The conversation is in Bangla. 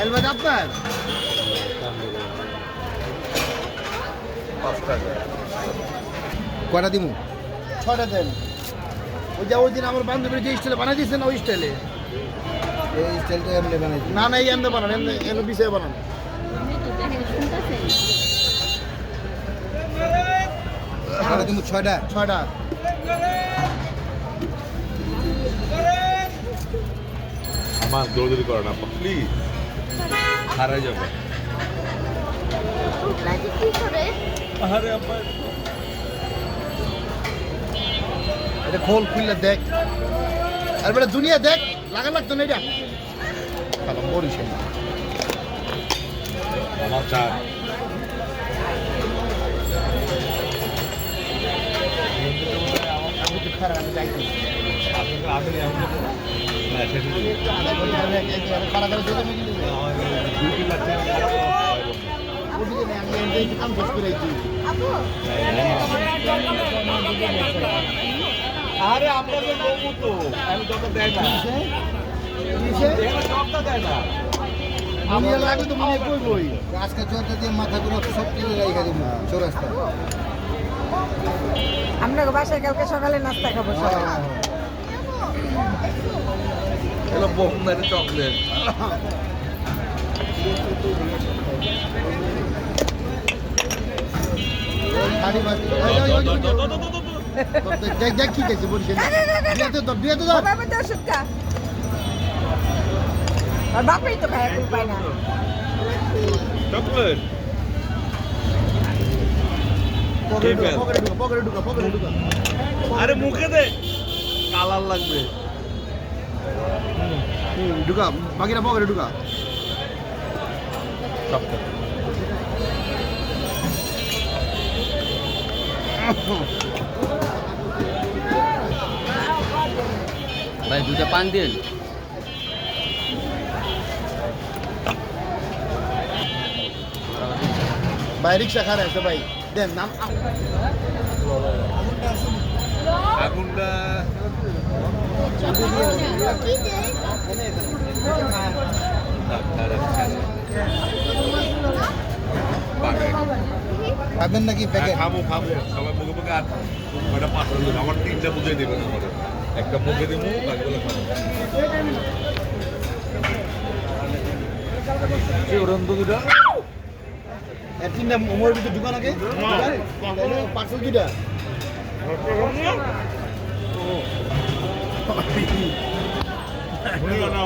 হেলমেট আপনার? 5 টাকা। কয়টা দিমু? 6টা দেন। ওই দিন আমার বান্ধবীর যে স্টাইলে বানাই দিয়েছেন ওই স্টাইলে। এই স্টাইলটা এমনি বানাইছি। না এই এমনি বানান, এমনি বিষয়ে বানান। কয়টা দিমু? 6টা। 6টা। আমার দৌড়দৌড়ি করেন আপা প্লিজ, হারাই যাবে। আরে আপা এটা খোল খুললে দেখ। আর বেটা দুনিয়া দেখ, লাগা লাগতো না এটা। ভালো মরিস না। আমার চা আমি তো খারাপ, আমি যাই না। খারাপ করে দিতে আমি দিতে ওদিকে আমি একটু কাম শেষ করে দিই। আরে আপনাদের লোকও তো আমি যত দেয় না, সবটা দেয় না। আমি লাগবে তো মনে কই বই। আজকে চলতে দিয়ে মাথাগুলো সব কিনে রাইখা দিমু চৌরাস্তা। আপনাকে বাসায় কালকে সকালে নাস্তা খাবো সবাই। এগুলো বোম্বের চকলেট। গাড়ি বাড়ি দেখ দেখ কি গেছে বলিস না। বিয়েতে ধর। বাবা তো ওষুধ খা। আর বাপই তো খায় এখন পায় না। চকলেট পকেটে ঢুকা। আরে মুখে দে, কালার লাগবে। ঢুকা, বাকিটা পকেটে ঢুকা। ভাই 2টা পান দিন। ভাই রিক্সা খারাপ আছে ভাই, দেন নাম। আগুনটা খাবেন নাকি প্যাকেট? খাবো সবাই মুখে মুখে। আর ওটা 5টা দিন, আমার 3টা বুঝিয়ে দেবেন। আমাদের একটা মুখে দিব, বাকিগুলো খাবো। তিনটা মোমের ভিতরে ঢুকা নাকি পার্সেল দুইটা। না